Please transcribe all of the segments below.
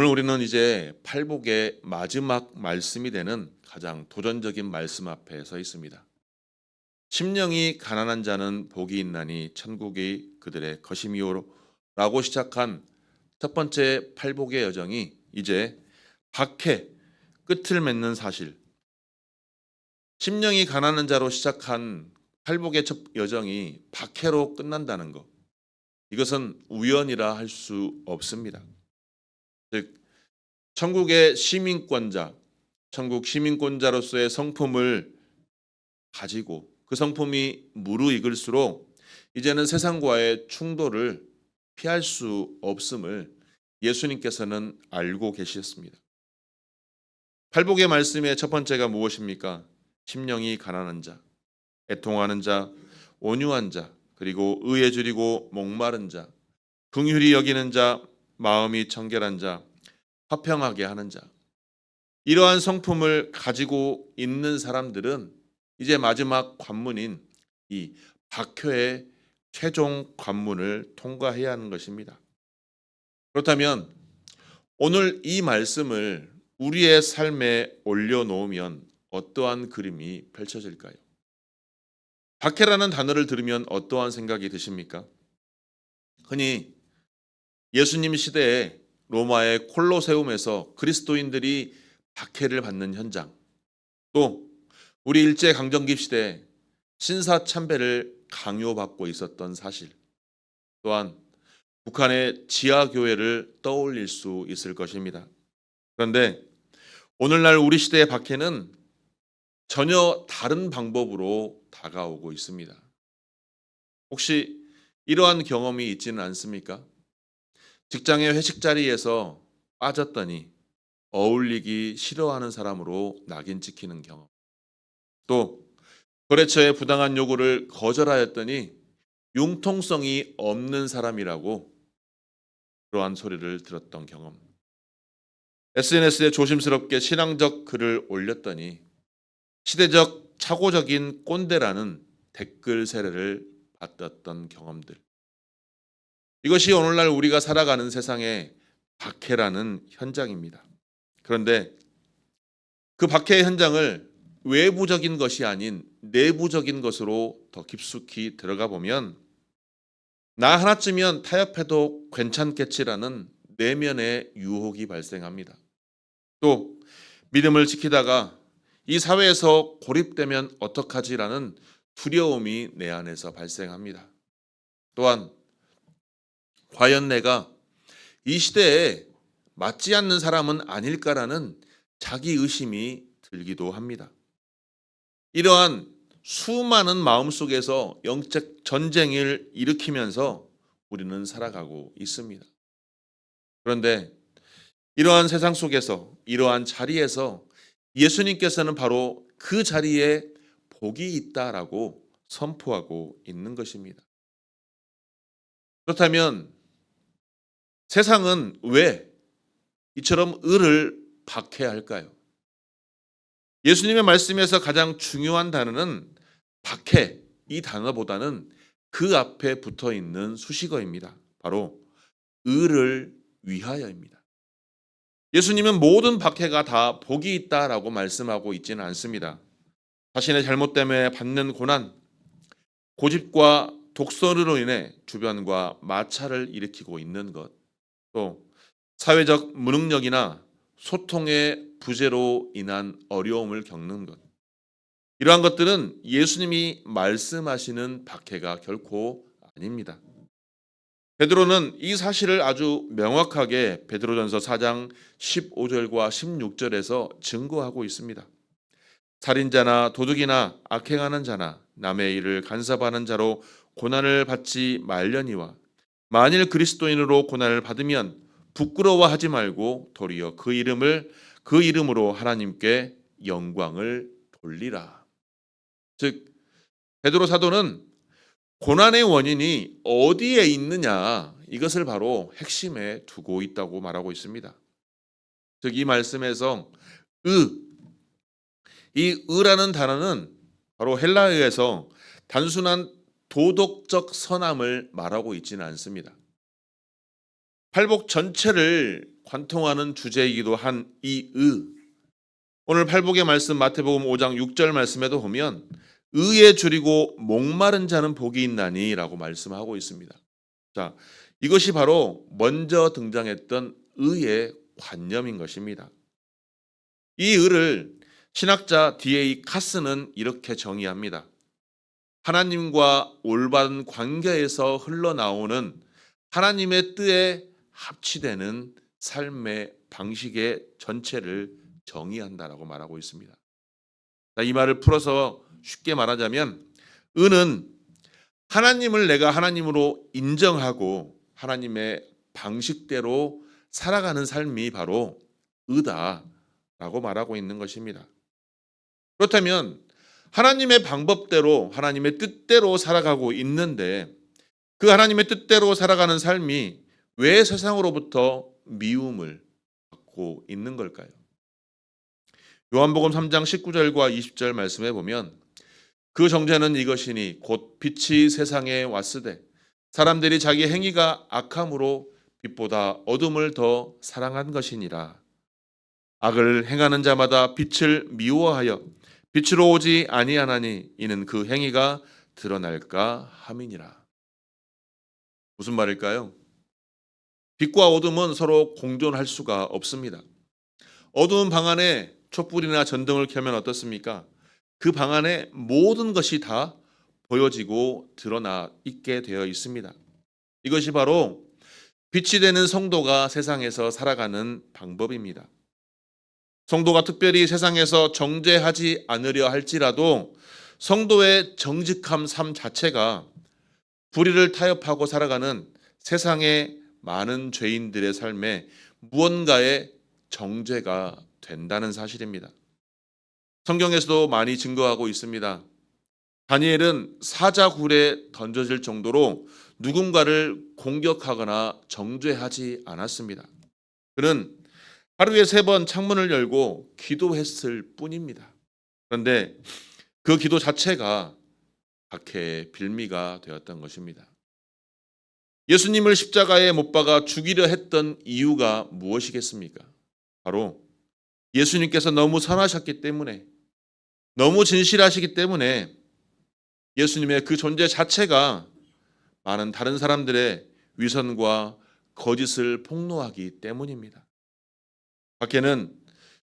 오늘 우리는 이제 팔복의 마지막 말씀이 되는 가장 도전적인 말씀 앞에 서 있습니다. 심령이 가난한 자는 복이 있나니 천국이 그들의 것임이요라고 시작한 첫 번째 팔복의 여정이 이제 박해 끝을 맺는 사실. 심령이 가난한 자로 시작한 팔복의 첫 여정이 박해로 끝난다는 것. 이것은 우연이라 할 수 없습니다. 즉 천국의 시민권자, 천국 시민권자로서의 성품을 가지고 그 성품이 무르익을수록 이제는 세상과의 충돌을 피할 수 없음을 예수님께서는 알고 계셨습니다. 팔복의 말씀의 첫 번째가 무엇입니까? 심령이 가난한 자, 애통하는 자, 온유한 자, 그리고 의에 줄이고 목마른 자, 긍휼히 여기는 자, 마음이 청결한 자, 화평하게 하는 자. 이러한 성품을 가지고 있는 사람들은 이제 마지막 관문인 이 박효의 최종 관문을 통과해야 하는 것입니다. 그렇다면 오늘 이 말씀을 우리의 삶에 올려놓으면 어떠한 그림이 펼쳐질까요? 박해라는 단어를 들으면 어떠한 생각이 드십니까? 흔히 예수님 시대에 로마의 콜로세움에서 그리스도인들이 박해를 받는 현장, 또 우리 일제강점기 시대에 신사참배를 강요받고 있었던 사실, 또한 북한의 지하교회를 떠올릴 수 있을 것입니다. 그런데 오늘날 우리 시대의 박해는 전혀 다른 방법으로 다가오고 있습니다. 혹시 이러한 경험이 있지는 않습니까? 직장의 회식 자리에서 빠졌더니 어울리기 싫어하는 사람으로 낙인 찍히는 경험. 또 거래처의 부당한 요구를 거절하였더니 융통성이 없는 사람이라고 그러한 소리를 들었던 경험. SNS에 조심스럽게 신앙적 글을 올렸더니 시대적 착오적인 꼰대라는 댓글 세례를 받았던 경험들. 이것이 오늘날 우리가 살아가는 세상의 박해라는 현장입니다. 그런데 그 박해의 현장을 외부적인 것이 아닌 내부적인 것으로 더 깊숙이 들어가 보면 나 하나쯤이면 타협해도 괜찮겠지라는 내면의 유혹이 발생합니다. 또 믿음을 지키다가 이 사회에서 고립되면 어떡하지라는 두려움이 내 안에서 발생합니다. 또한 과연 내가 이 시대에 맞지 않는 사람은 아닐까라는 자기 의심이 들기도 합니다. 이러한 수많은 마음속에서 영적 전쟁을 일으키면서 우리는 살아가고 있습니다. 그런데 이러한 세상 속에서, 이러한 자리에서 예수님께서는 바로 그 자리에 복이 있다라고 선포하고 있는 것입니다. 그렇다면 세상은 왜 이처럼 의를 박해할까요? 예수님의 말씀에서 가장 중요한 단어는 박해, 이 단어보다는 그 앞에 붙어 있는 수식어입니다. 바로 의를 위하여입니다. 예수님은 모든 박해가 다 복이 있다라고 말씀하고 있지는 않습니다. 자신의 잘못 때문에 받는 고난, 고집과 독선으로 인해 주변과 마찰을 일으키고 있는 것, 또 사회적 무능력이나 소통의 부재로 인한 어려움을 겪는 것, 이러한 것들은 예수님이 말씀하시는 박해가 결코 아닙니다. 베드로는 이 사실을 아주 명확하게 베드로전서 4장 15절과 16절에서 증거하고 있습니다. 살인자나 도둑이나 악행하는 자나 남의 일을 간섭하는 자로 고난을 받지 말려니와 만일 그리스도인으로 고난을 받으면 부끄러워하지 말고 도리어 그 이름으로 하나님께 영광을 돌리라. 즉 베드로 사도는 고난의 원인이 어디에 있느냐, 이것을 바로 핵심에 두고 있다고 말하고 있습니다. 즉 이 말씀에서 이 의라는 단어는 바로 헬라어에서 단순한 도덕적 선함을 말하고 있지는 않습니다. 팔복 전체를 관통하는 주제이기도 한 이 의. 오늘 팔복의 말씀 마태복음 5장 6절 말씀에도 보면 의에 줄이고 목마른 자는 복이 있나니라고 말씀하고 있습니다. 자, 이것이 바로 먼저 등장했던 의의 관념인 것입니다. 이 의를 신학자 D.A. 카스는 이렇게 정의합니다. 하나님과 올바른 관계에서 흘러나오는 하나님의 뜻에 합치되는 삶의 방식의 전체를 정의한다라고 말하고 있습니다. 이 말을 풀어서 쉽게 말하자면 의는 하나님을 내가 하나님으로 인정하고 하나님의 방식대로 살아가는 삶이 바로 의다라고 말하고 있는 것입니다. 그렇다면 하나님의 방법대로 하나님의 뜻대로 살아가고 있는데 그 하나님의 뜻대로 살아가는 삶이 왜 세상으로부터 미움을 받고 있는 걸까요? 요한복음 3장 19절과 20절 말씀에 보면 그 정죄는 이것이니 곧 빛이 세상에 왔으되 사람들이 자기 행위가 악함으로 빛보다 어둠을 더 사랑한 것이니라. 악을 행하는 자마다 빛을 미워하여 빛으로 오지 아니하나니 이는 그 행위가 드러날까 함이니라. 무슨 말일까요? 빛과 어둠은 서로 공존할 수가 없습니다. 어두운 방 안에 촛불이나 전등을 켜면 어떻습니까? 그 방 안에 모든 것이 다 보여지고 드러나 있게 되어 있습니다. 이것이 바로 빛이 되는 성도가 세상에서 살아가는 방법입니다. 성도가 특별히 세상에서 정죄하지 않으려 할지라도 성도의 정직함 삶 자체가 불의를 타협하고 살아가는 세상의 많은 죄인들의 삶에 무언가의 정죄가 된다는 사실입니다. 성경에서도 많이 증거하고 있습니다. 다니엘은 사자굴에 던져질 정도로 누군가를 공격하거나 정죄하지 않았습니다. 그는 하루에 3번 창문을 열고 기도했을 뿐입니다. 그런데 그 기도 자체가 박해의 빌미가 되었던 것입니다. 예수님을 십자가에 못 박아 죽이려 했던 이유가 무엇이겠습니까? 바로 예수님께서 너무 선하셨기 때문에, 너무 진실하시기 때문에 예수님의 그 존재 자체가 많은 다른 사람들의 위선과 거짓을 폭로하기 때문입니다. 박해는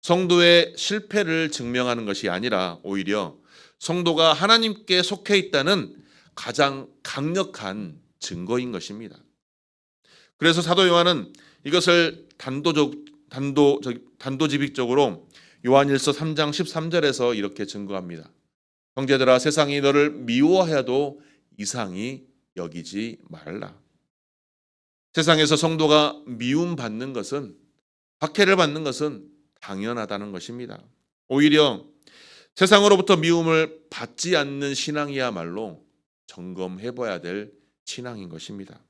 성도의 실패를 증명하는 것이 아니라 오히려 성도가 하나님께 속해 있다는 가장 강력한 증거인 것입니다. 그래서 사도 요한은 이것을 단도직입적으로 요한일서 3장 13절에서 이렇게 증거합니다. 형제들아, 세상이 너를 미워하여도 이상히 여기지 말라. 세상에서 성도가 미움받는 것은, 박해를 받는 것은 당연하다는 것입니다. 오히려 세상으로부터 미움을 받지 않는 신앙이야말로 점검해봐야 될 신앙인 것입니다.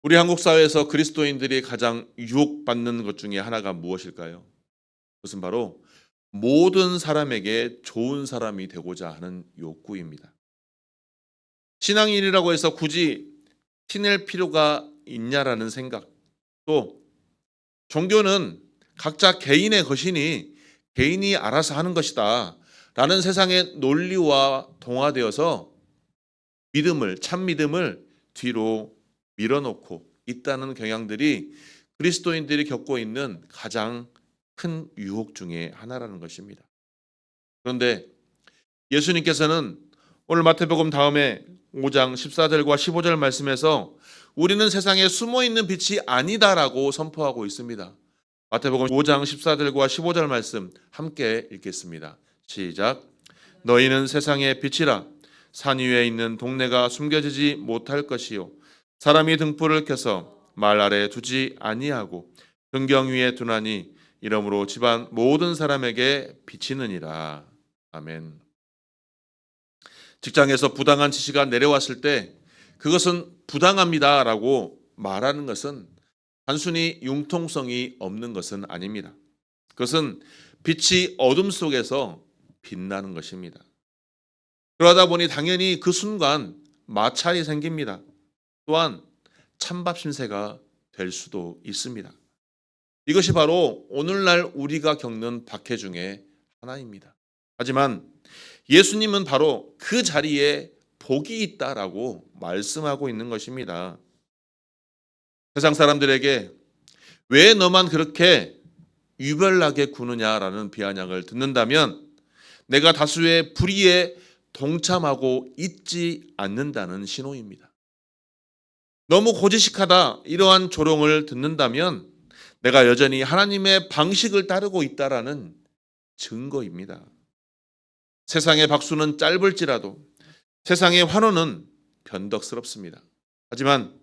우리 한국 사회에서 그리스도인들이 가장 유혹받는 것 중에 하나가 무엇일까요? 그것은 바로 모든 사람에게 좋은 사람이 되고자 하는 욕구입니다. 신앙인이라고 해서 굳이 티낼 필요가 있냐라는 생각, 또 종교는 각자 개인의 것이니 개인이 알아서 하는 것이다 라는 세상의 논리와 동화되어서 참 믿음을 뒤로 밀어놓고 있다는 경향들이 그리스도인들이 겪고 있는 가장 큰 유혹 중에 하나라는 것입니다. 그런데 예수님께서는 오늘 마태복음 다음에 5장 14절과 15절 말씀에서 우리는 세상에 숨어있는 빛이 아니다라고 선포하고 있습니다. 마태복음 5장 14절과 15절 말씀 함께 읽겠습니다. 시작. 너희는 세상의 빛이라. 산 위에 있는 동네가 숨겨지지 못할 것이요 사람이 등불을 켜서 말 아래 두지 아니하고 등경 위에 두나니 이러므로 집안 모든 사람에게 비치느니라. 아멘. 직장에서 부당한 지시가 내려왔을 때 그것은 부당합니다라고 말하는 것은 단순히 융통성이 없는 것은 아닙니다. 그것은 빛이 어둠 속에서 빛나는 것입니다. 그러다 보니 당연히 그 순간 마찰이 생깁니다. 또한 찬밥 신세가 될 수도 있습니다. 이것이 바로 오늘날 우리가 겪는 박해 중에 하나입니다. 하지만 예수님은 바로 그 자리에 복이 있다라고 말씀하고 있는 것입니다. 세상 사람들에게 왜 너만 그렇게 유별나게 구느냐라는 비아냥을 듣는다면 내가 다수의 불의에 동참하고 있지 않는다는 신호입니다. 너무 고지식하다 이러한 조롱을 듣는다면 내가 여전히 하나님의 방식을 따르고 있다라는 증거입니다. 세상의 박수는 짧을지라도 세상의 환호는 변덕스럽습니다. 하지만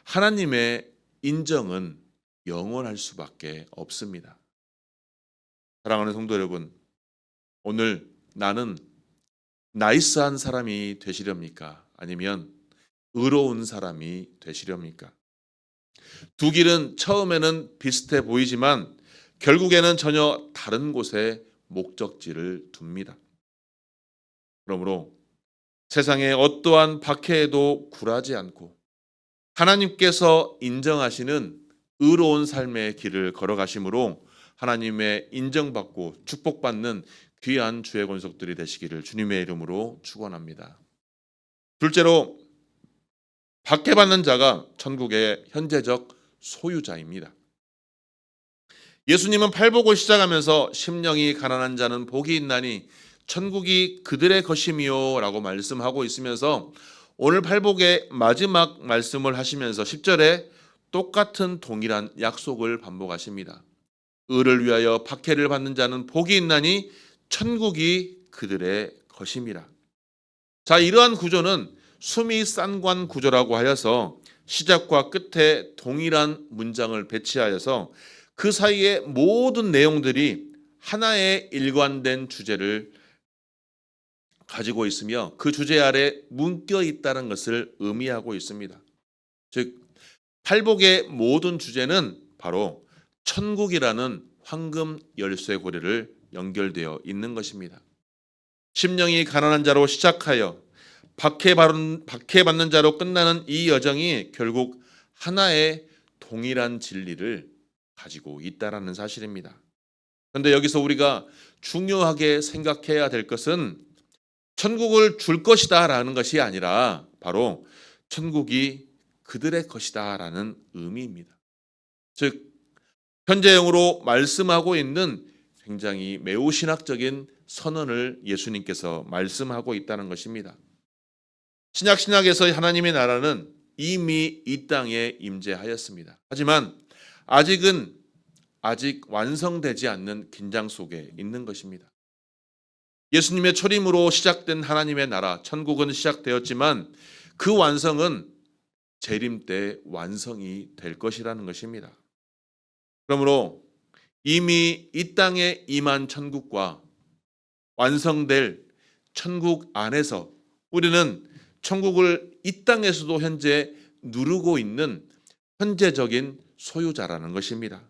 하나님의 인정은 영원할 수밖에 없습니다. 사랑하는 성도 여러분, 오늘 나는 나이스한 사람이 되시렵니까? 아니면 의로운 사람이 되시렵니까? 두 길은 처음에는 비슷해 보이지만 결국에는 전혀 다른 곳에 목적지를 둡니다. 그러므로 세상의 어떠한 박해에도 굴하지 않고 하나님께서 인정하시는 의로운 삶의 길을 걸어가심으로 하나님의 인정받고 축복받는 귀한 주의 권속들이 되시기를 주님의 이름으로 축원합니다. 둘째로 박해받는 자가 천국의 현재적 소유자입니다. 예수님은 팔복을 시작하면서 심령이 가난한 자는 복이 있나니 천국이 그들의 것이미요 라고 말씀하고 있으면서 오늘 팔복의 마지막 말씀을 하시면서 10절에 똑같은 동일한 약속을 반복하십니다. 의를 위하여 박해를 받는 자는 복이 있나니 천국이 그들의 것임이라. 자, 이러한 구조는 수미산관 구조라고 하여서 시작과 끝에 동일한 문장을 배치하여서 그 사이의 모든 내용들이 하나의 일관된 주제를 가지고 있으며 그 주제 아래 묶여 있다는 것을 의미하고 있습니다. 즉 팔복의 모든 주제는 바로 천국이라는 황금 열쇠고리를 연결되어 있는 것입니다. 심령이 가난한 자로 시작하여 박해받는 자로 끝나는 이 여정이 결국 하나의 동일한 진리를 가지고 있다는 사실입니다. 그런데 여기서 우리가 중요하게 생각해야 될 것은 천국을 줄 것이다 라는 것이 아니라 바로 천국이 그들의 것이다 라는 의미입니다. 즉 현재형으로 말씀하고 있는 굉장히 매우 신학적인 선언을 예수님께서 말씀하고 있다는 것입니다. 신약에서 하나님의 나라는 이미 이 땅에 임재하였습니다. 하지만 아직 완성되지 않는 긴장 속에 있는 것입니다. 예수님의 초림으로 시작된 하나님의 나라, 천국은 시작되었지만 그 완성은 재림 때 완성이 될 것이라는 것입니다. 그러므로 이미 이 땅에 임한 천국과 완성될 천국 안에서 우리는 천국을 이 땅에서도 현재 누르고 있는 현재적인 소유자라는 것입니다.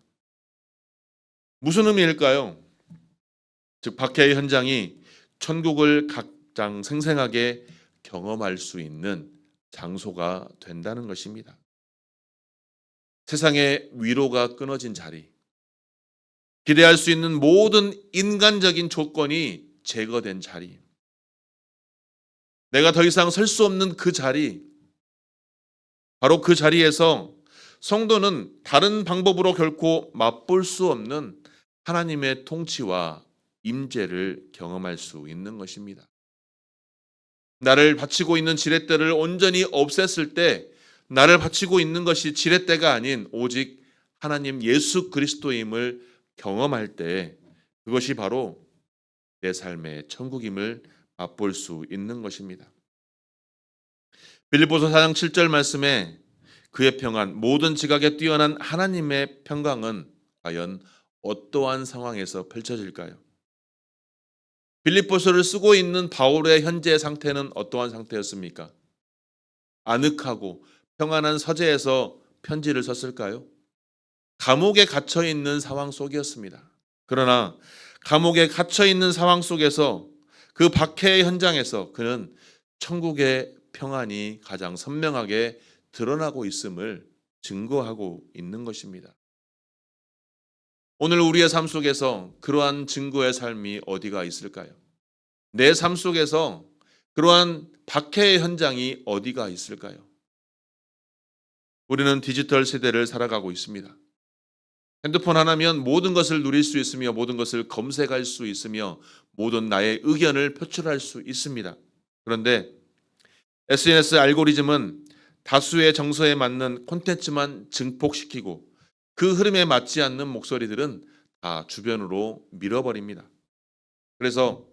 무슨 의미일까요? 즉 박해의 현장이 천국을 가장 생생하게 경험할 수 있는 장소가 된다는 것입니다. 세상의 위로가 끊어진 자리, 기대할 수 있는 모든 인간적인 조건이 제거된 자리, 내가 더 이상 설 수 없는 그 자리, 바로 그 자리에서 성도는 다른 방법으로 결코 맛볼 수 없는 하나님의 통치와 임재를 경험할 수 있는 것입니다. 나를 바치고 있는 지렛대를 온전히 없앴을 때 나를 바치고 있는 것이 지렛대가 아닌 오직 하나님 예수 그리스도임을 경험할 때 그것이 바로 내 삶의 천국임을 맛볼 수 있는 것입니다. 빌립보서 4장 7절 말씀에 그의 평안, 모든 지각에 뛰어난 하나님의 평강은 과연 어떠한 상황에서 펼쳐질까요? 빌립보서를 쓰고 있는 바울의 현재 상태는 어떠한 상태였습니까? 아늑하고 평안한 서재에서 편지를 썼을까요? 감옥에 갇혀 있는 상황 속이었습니다. 그러나 감옥에 갇혀 있는 상황 속에서 그 박해의 현장에서 그는 천국의 평안이 가장 선명하게 드러나고 있음을 증거하고 있는 것입니다. 오늘 우리의 삶 속에서 그러한 증거의 삶이 어디가 있을까요? 내 삶 속에서 그러한 박해의 현장이 어디가 있을까요? 우리는 디지털 세대를 살아가고 있습니다. 핸드폰 하나면 모든 것을 누릴 수 있으며 모든 것을 검색할 수 있으며 모든 나의 의견을 표출할 수 있습니다. 그런데 SNS 알고리즘은 다수의 정서에 맞는 콘텐츠만 증폭시키고 그 흐름에 맞지 않는 목소리들은 다 주변으로 밀어버립니다. 그래서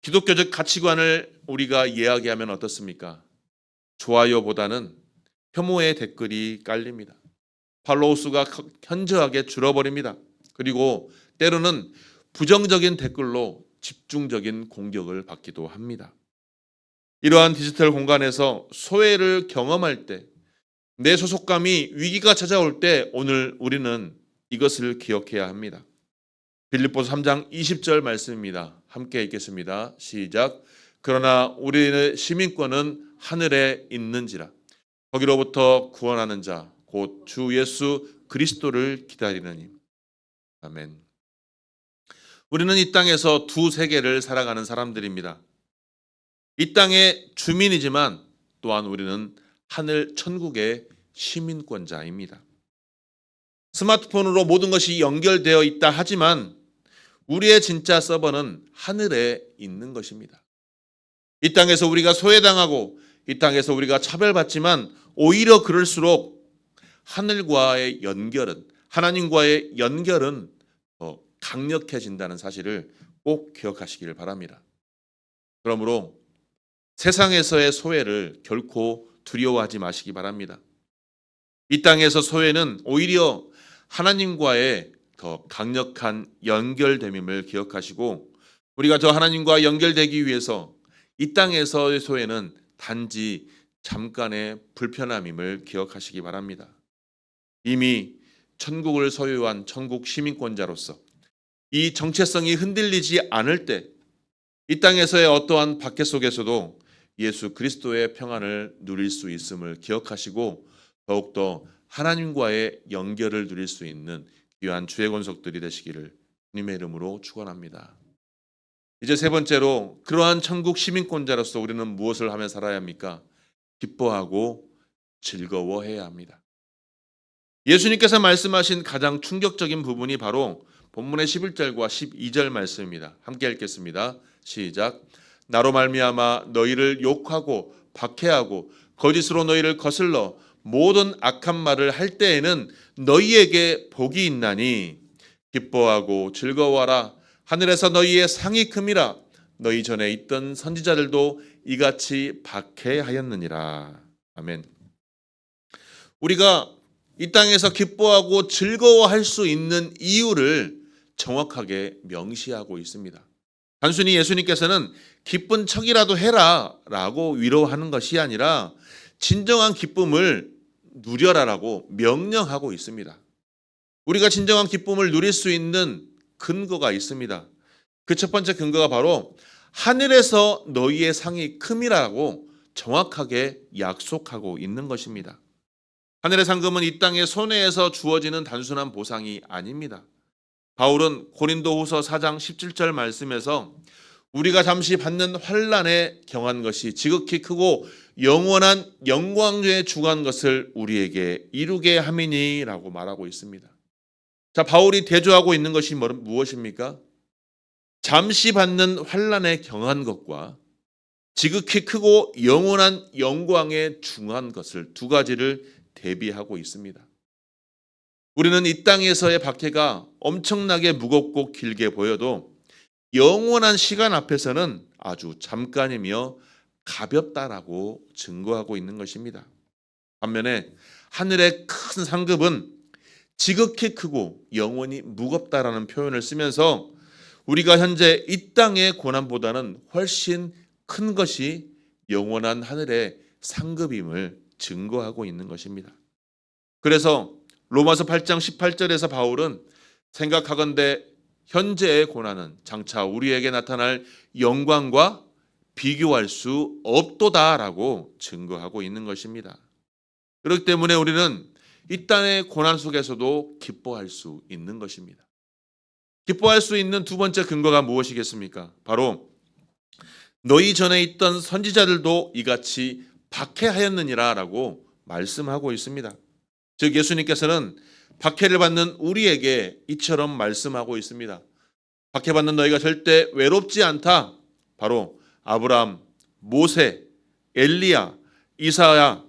기독교적 가치관을 우리가 이야기하면 어떻습니까? 좋아요보다는 혐오의 댓글이 깔립니다. 팔로우 수가 현저하게 줄어버립니다. 그리고 때로는 부정적인 댓글로 집중적인 공격을 받기도 합니다. 이러한 디지털 공간에서 소외를 경험할 때, 내 소속감이 위기가 찾아올 때 오늘 우리는 이것을 기억해야 합니다. 빌립보서 3장 20절 말씀입니다. 함께 읽겠습니다. 시작. 그러나 우리의 시민권은 하늘에 있는지라 거기로부터 구원하는 자 곧 주 예수 그리스도를 기다리느니. 아멘. 우리는 이 땅에서 두 세계를 살아가는 사람들입니다. 이 땅의 주민이지만 또한 우리는 하늘 천국의 시민권자입니다. 스마트폰으로 모든 것이 연결되어 있다 하지만 우리의 진짜 서버는 하늘에 있는 것입니다. 이 땅에서 우리가 소외당하고 이 땅에서 우리가 차별받지만 오히려 그럴수록 하늘과의 연결은, 하나님과의 연결은 더 강력해진다는 사실을 꼭 기억하시기를 바랍니다. 그러므로 세상에서의 소외를 결코 두려워하지 마시기 바랍니다. 이 땅에서 소외는 오히려 하나님과의 더 강력한 연결됨임을 기억하시고 우리가 더 하나님과 연결되기 위해서 이 땅에서의 소외는 단지 잠깐의 불편함임을 기억하시기 바랍니다. 이미 천국을 소유한 천국 시민권자로서 이 정체성이 흔들리지 않을 때 이 땅에서의 어떠한 박해 속에서도 예수 그리스도의 평안을 누릴 수 있음을 기억하시고 더욱더 하나님과의 연결을 누릴 수 있는 귀한 주의 권속들이 되시기를 주님의 이름으로 축원합니다. 이제 세 번째로 그러한 천국 시민권자로서 우리는 무엇을 하며 살아야 합니까? 기뻐하고 즐거워해야 합니다. 예수님께서 말씀하신 가장 충격적인 부분이 바로 본문의 11절과 12절 말씀입니다. 함께 읽겠습니다. 시작. 나로 말미암아 너희를 욕하고 박해하고 거짓으로 너희를 거슬러 모든 악한 말을 할 때에는 너희에게 복이 있나니 기뻐하고 즐거워하라. 하늘에서 너희의 상이 큼이라. 너희 전에 있던 선지자들도 이같이 박해하였느니라. 아멘. 우리가 이 땅에서 기뻐하고 즐거워할 수 있는 이유를 정확하게 명시하고 있습니다. 단순히 예수님께서는 기쁜 척이라도 해라 라고 위로하는 것이 아니라 진정한 기쁨을 누려라라고 명령하고 있습니다. 우리가 진정한 기쁨을 누릴 수 있는 근거가 있습니다. 그 첫 번째 근거가 바로 하늘에서 너희의 상이 큼이라고 정확하게 약속하고 있는 것입니다. 하늘의 상급은 이 땅의 손해에서 주어지는 단순한 보상이 아닙니다. 바울은 고린도후서 4장 17절 말씀에서 우리가 잠시 받는 환난에 경한 것이 지극히 크고 영원한 영광에 중한 것을 우리에게 이루게 함이니라고 말하고 있습니다. 자, 바울이 대조하고 있는 것이 무엇입니까? 잠시 받는 환난에 경한 것과 지극히 크고 영원한 영광에 중한 것을 두 가지를 대비하고 있습니다. 우리는 이 땅에서의 박해가 엄청나게 무겁고 길게 보여도 영원한 시간 앞에서는 아주 잠깐이며 가볍다라고 증거하고 있는 것입니다. 반면에 하늘의 큰 상급은 지극히 크고 영원히 무겁다라는 표현을 쓰면서 우리가 현재 이 땅의 고난보다는 훨씬 큰 것이 영원한 하늘의 상급임을 증거하고 있는 것입니다. 그래서 로마서 8장 18절에서 바울은 생각하건대 현재의 고난은 장차 우리에게 나타날 영광과 비교할 수 없도다라고 증거하고 있는 것입니다. 그렇기 때문에 우리는 이 땅의 고난 속에서도 기뻐할 수 있는 것입니다. 기뻐할 수 있는 두 번째 근거가 무엇이겠습니까? 바로 너희 전에 있던 선지자들도 이같이 박해하였느니라 라고 말씀하고 있습니다. 즉 예수님께서는 박해를 받는 우리에게 이처럼 말씀하고 있습니다. 박해받는 너희가 절대 외롭지 않다. 바로 아브라함, 모세, 엘리야, 이사야,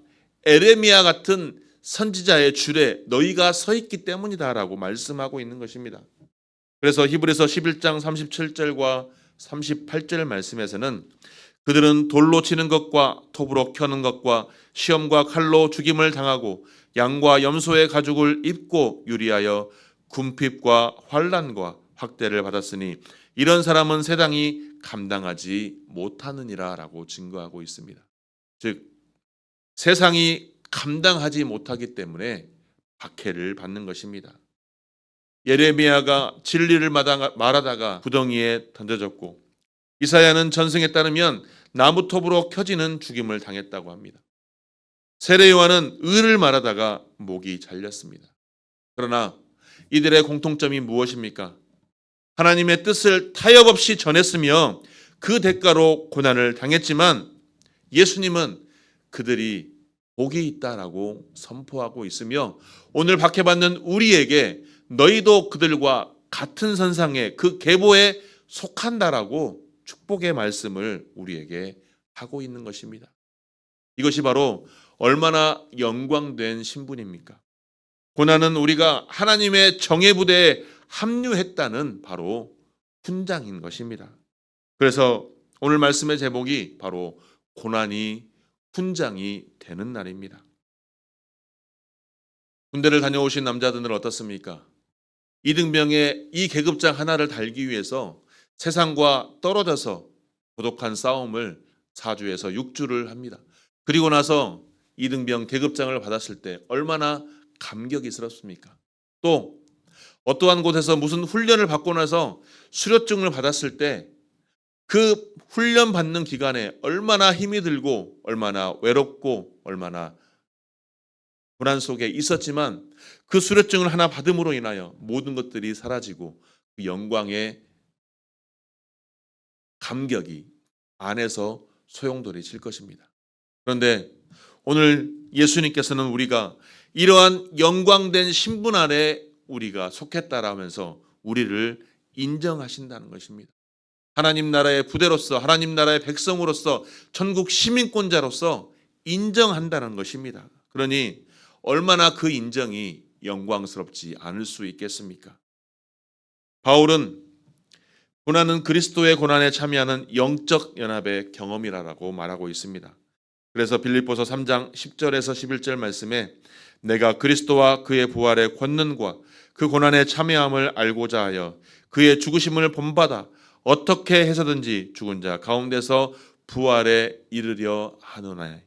에레미야 같은 선지자의 줄에 너희가 서 있기 때문이다 라고 말씀하고 있는 것입니다. 그래서 히브리서 11장 37절과 38절 말씀에서는 그들은 돌로 치는 것과 톱으로 켜는 것과 시험과 칼로 죽임을 당하고 양과 염소의 가죽을 입고 유리하여 궁핍과 환난과 학대를 받았으니 이런 사람은 세상이 감당하지 못하느니라 라고 증거하고 있습니다. 즉 세상이 감당하지 못하기 때문에 박해를 받는 것입니다. 예레미야가 진리를 말하다가 구덩이에 던져졌고 이사야는 전승에 따르면 나무톱으로 켜지는 죽임을 당했다고 합니다. 세례 요한은 의를 말하다가 목이 잘렸습니다. 그러나 이들의 공통점이 무엇입니까? 하나님의 뜻을 타협 없이 전했으며 그 대가로 고난을 당했지만 예수님은 그들이 복이 있다라고 선포하고 있으며 오늘 박해받는 우리에게 너희도 그들과 같은 선상에 그 계보에 속한다라고 축복의 말씀을 우리에게 하고 있는 것입니다. 이것이 바로 얼마나 영광된 신분입니까? 고난은 우리가 하나님의 정예부대에 합류했다는 바로 훈장인 것입니다. 그래서 오늘 말씀의 제목이 바로 고난이 훈장이 되는 날입니다. 군대를 다녀오신 남자들은 어떻습니까? 이등병의 이 계급장 하나를 달기 위해서 세상과 떨어져서 고독한 싸움을 4주에서 6주를 합니다. 그리고 나서 이등병 계급장을 받았을 때 얼마나 감격이스럽습니까? 또 어떠한 곳에서 무슨 훈련을 받고 나서 수료증을 받았을 때 그 훈련 받는 기간에 얼마나 힘이 들고 얼마나 외롭고 얼마나 고난 속에 있었지만 그 수료증을 하나 받음으로 인하여 모든 것들이 사라지고 그 영광의 감격이 안에서 소용돌이칠 것입니다. 그런데 오늘 예수님께서는 우리가 이러한 영광된 신분 아래 우리가 속했다라면서 우리를 인정하신다는 것입니다. 하나님 나라의 부대로서 하나님 나라의 백성으로서 천국 시민권자로서 인정한다는 것입니다. 그러니 얼마나 그 인정이 영광스럽지 않을 수 있겠습니까? 바울은 고난은 그리스도의 고난에 참여하는 영적 연합의 경험이라고 말하고 있습니다. 그래서 빌립보서 3장 10절에서 11절 말씀에 내가 그리스도와 그의 부활의 권능과 그 고난에 참여함을 알고자 하여 그의 죽으심을 본받아 어떻게 해서든지 죽은 자 가운데서 부활에 이르려 하노라.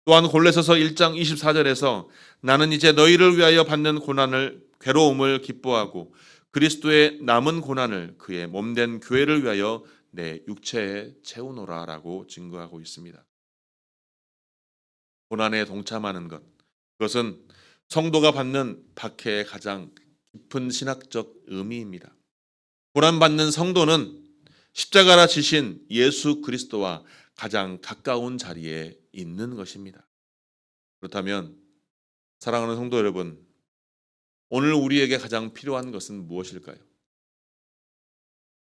또한 골로새서 1장 24절에서 나는 이제 너희를 위하여 받는 고난을 괴로움을 기뻐하고 그리스도의 남은 고난을 그의 몸된 교회를 위하여 내 육체에 채우노라라고 증거하고 있습니다. 고난에 동참하는 것, 그것은 성도가 받는 박해의 가장 깊은 신학적 의미입니다. 고난받는 성도는 십자가라 지신 예수 그리스도와 가장 가까운 자리에 있는 것입니다. 그렇다면 사랑하는 성도 여러분, 오늘 우리에게 가장 필요한 것은 무엇일까요?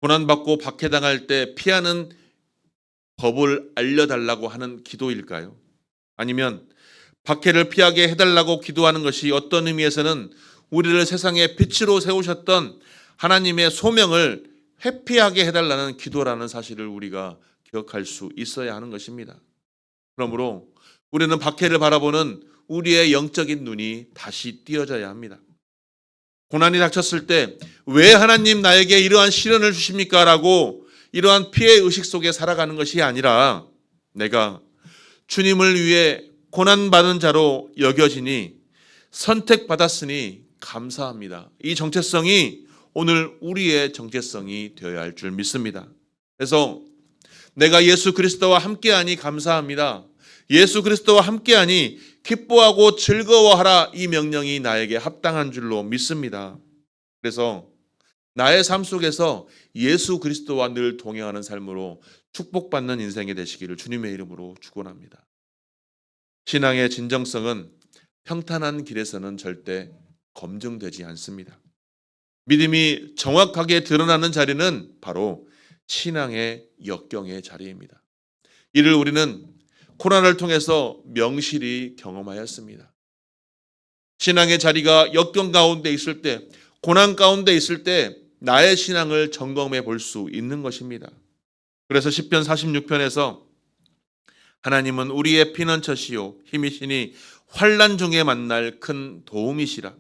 고난받고 박해당할 때 피하는 법을 알려달라고 하는 기도일까요? 아니면 박해를 피하게 해달라고 기도하는 것이 어떤 의미에서는 우리를 세상의 빛으로 세우셨던 하나님의 소명을 회피하게 해달라는 기도라는 사실을 우리가 기억할 수 있어야 하는 것입니다. 그러므로 우리는 박해를 바라보는 우리의 영적인 눈이 다시 띄어져야 합니다. 고난이 닥쳤을 때 왜 하나님 나에게 이러한 시련을 주십니까? 라고 이러한 피해 의식 속에 살아가는 것이 아니라 내가 주님을 위해 고난받은 자로 여겨지니 선택받았으니 감사합니다. 이 정체성이 오늘 우리의 정체성이 되어야 할 줄 믿습니다. 그래서 내가 예수 그리스도와 함께하니 감사합니다. 예수 그리스도와 함께하니 기뻐하고 즐거워하라, 이 명령이 나에게 합당한 줄로 믿습니다. 그래서 나의 삶 속에서 예수 그리스도와 늘 동행하는 삶으로 축복받는 인생이 되시기를 주님의 이름으로 축원합니다. 신앙의 진정성은 평탄한 길에서는 절대 검증되지 않습니다. 믿음이 정확하게 드러나는 자리는 바로 신앙의 역경의 자리입니다. 이를 우리는 코로나를 통해서 명실히 경험하였습니다. 신앙의 자리가 역경 가운데 있을 때, 고난 가운데 있을 때 나의 신앙을 점검해 볼 수 있는 것입니다. 그래서 시편 46편에서 하나님은 우리의 피난처시요 힘이시니 환난 중에 만날 큰 도움이시라.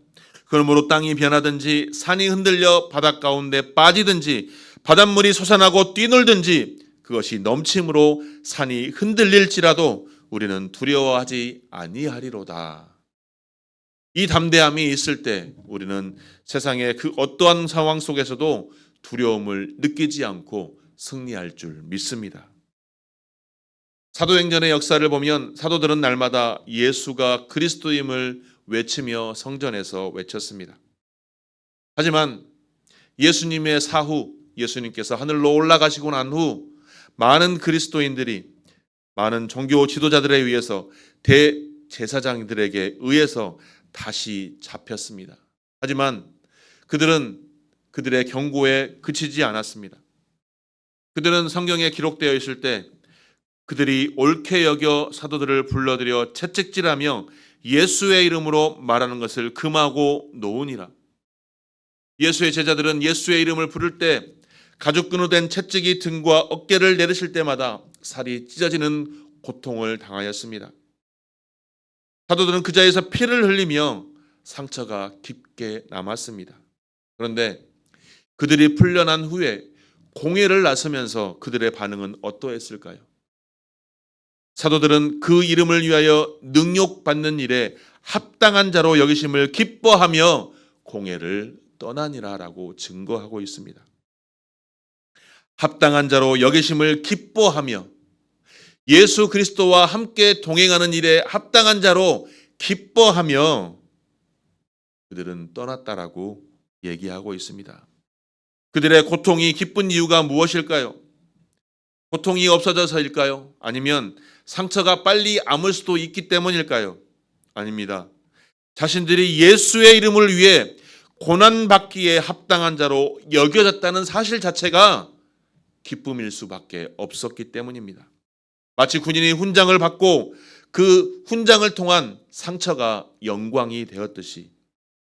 그러므로 땅이 변하든지 산이 흔들려 바닷 가운데 빠지든지 바닷물이 솟아나고 뛰놀든지 그것이 넘침으로 산이 흔들릴지라도 우리는 두려워하지 아니하리로다. 이 담대함이 있을 때 우리는 세상의 그 어떠한 상황 속에서도 두려움을 느끼지 않고 승리할 줄 믿습니다. 사도행전의 역사를 보면 사도들은 날마다 예수가 그리스도임을 외치며 성전에서 외쳤습니다. 하지만 예수님의 사후, 예수님께서 하늘로 올라가시고 난 후 많은 그리스도인들이 많은 종교 지도자들에 의해서 대제사장들에게 의해서 다시 잡혔습니다. 하지만 그들은 그들의 경고에 그치지 않았습니다. 그들은 성경에 기록되어 있을 때 그들이 옳게 여겨 사도들을 불러들여 채찍질하며 예수의 이름으로 말하는 것을 금하고 놓으니라. 예수의 제자들은 예수의 이름을 부를 때 가죽끈으로 된 채찍이 등과 어깨를 내리실 때마다 살이 찢어지는 고통을 당하였습니다. 사도들은 그 자리에서 피를 흘리며 상처가 깊게 남았습니다. 그런데 그들이 풀려난 후에 공회를 나서면서 그들의 반응은 어떠했을까요? 사도들은 그 이름을 위하여 능욕받는 일에 합당한 자로 여기심을 기뻐하며 공회를 떠나니라라고 증거하고 있습니다. 합당한 자로 여기심을 기뻐하며 예수 그리스도와 함께 동행하는 일에 합당한 자로 기뻐하며 그들은 떠났다라고 얘기하고 있습니다. 그들의 고통이 기쁜 이유가 무엇일까요? 고통이 없어져서일까요? 아니면 상처가 빨리 아물 수도 있기 때문일까요? 아닙니다. 자신들이 예수의 이름을 위해 고난받기에 합당한 자로 여겨졌다는 사실 자체가 기쁨일 수밖에 없었기 때문입니다. 마치 군인이 훈장을 받고 그 훈장을 통한 상처가 영광이 되었듯이,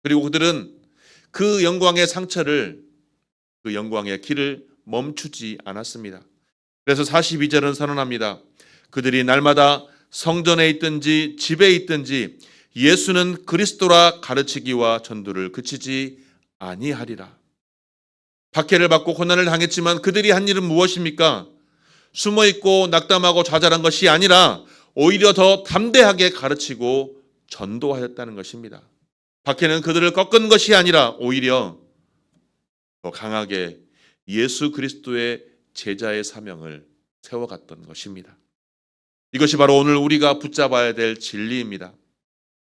그리고 그들은 그 영광의 상처를, 그 영광의 길을 멈추지 않았습니다. 그래서 42절은 선언합니다. 그들이 날마다 성전에 있든지 집에 있든지 예수는 그리스도라 가르치기와 전도를 그치지 아니하리라. 박해를 받고 고난을 당했지만 그들이 한 일은 무엇입니까? 숨어있고 낙담하고 좌절한 것이 아니라 오히려 더 담대하게 가르치고 전도하였다는 것입니다. 박해는 그들을 꺾은 것이 아니라 오히려 더 강하게 예수 그리스도의 제자의 사명을 세워갔던 것입니다. 이것이 바로 오늘 우리가 붙잡아야 될 진리입니다.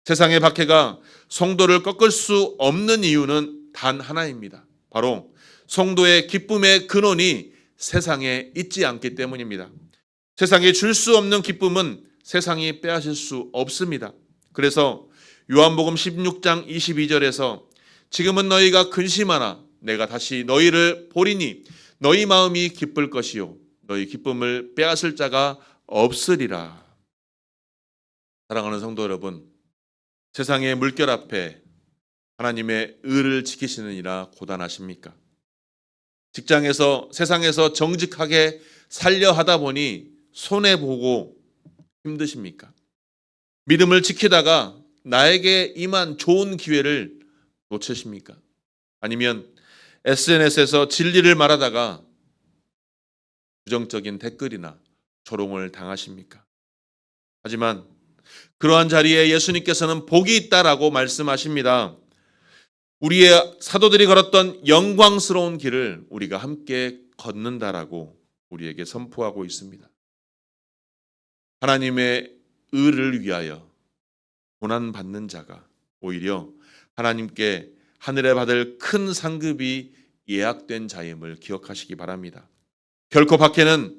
세상의 박해가 성도를 꺾을 수 없는 이유는 단 하나입니다. 바로 성도의 기쁨의 근원이 세상에 있지 않기 때문입니다. 세상에 줄 수 없는 기쁨은 세상이 빼앗을 수 없습니다. 그래서 요한복음 16장 22절에서 지금은 너희가 근심하나 내가 다시 너희를 보리니 너희 마음이 기쁠 것이요 너희 기쁨을 빼앗을 자가 없으리라. 사랑하는 성도 여러분, 세상의 물결 앞에 하나님의 의를 지키시느니라 고단하십니까? 직장에서 세상에서 정직하게 살려 하다 보니 손해보고 힘드십니까? 믿음을 지키다가 나에게 임한 좋은 기회를 놓치십니까? 아니면 SNS에서 진리를 말하다가 부정적인 댓글이나 조롱을 당하십니까? 하지만 그러한 자리에 예수님께서는 복이 있다라고 말씀하십니다. 우리의 사도들이 걸었던 영광스러운 길을 우리가 함께 걷는다라고 우리에게 선포하고 있습니다. 하나님의 의를 위하여 고난받는 자가 오히려 하나님께 하늘에 받을 큰 상급이 예약된 자임을 기억하시기 바랍니다. 결코 박해는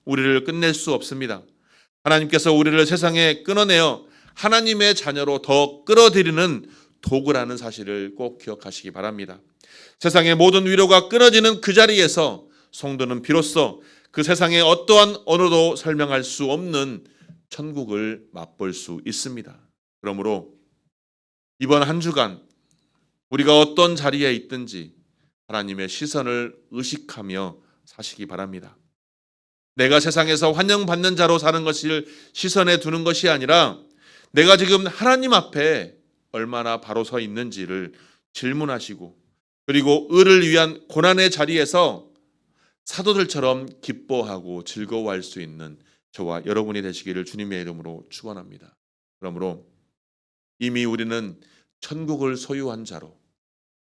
우리를 끝낼 수 없습니다. 하나님께서 우리를 세상에 끊어내어 하나님의 자녀로 더 끌어들이는 도구라는 사실을 꼭 기억하시기 바랍니다. 세상의 모든 위로가 끊어지는 그 자리에서 성도는 비로소 그 세상의 어떠한 언어도 설명할 수 없는 천국을 맛볼 수 있습니다. 그러므로 이번 한 주간 우리가 어떤 자리에 있든지 하나님의 시선을 의식하며 사시기 바랍니다. 내가 세상에서 환영받는 자로 사는 것을 시선에 두는 것이 아니라 내가 지금 하나님 앞에 얼마나 바로 서 있는지를 질문하시고 그리고 의를 위한 고난의 자리에서 사도들처럼 기뻐하고 즐거워할 수 있는 저와 여러분이 되시기를 주님의 이름으로 축원합니다. 그러므로 이미 우리는 천국을 소유한 자로,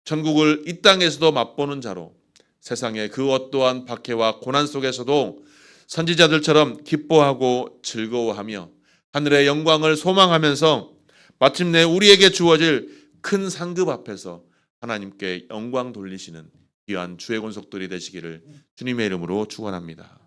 천국을 이 땅에서도 맛보는 자로 세상의 그 어떠한 박해와 고난 속에서도 선지자들처럼 기뻐하고 즐거워하며 하늘의 영광을 소망하면서 마침내 우리에게 주어질 큰 상급 앞에서 하나님께 영광 돌리시는 귀한 주의 권속들이 되시기를 주님의 이름으로 축원합니다.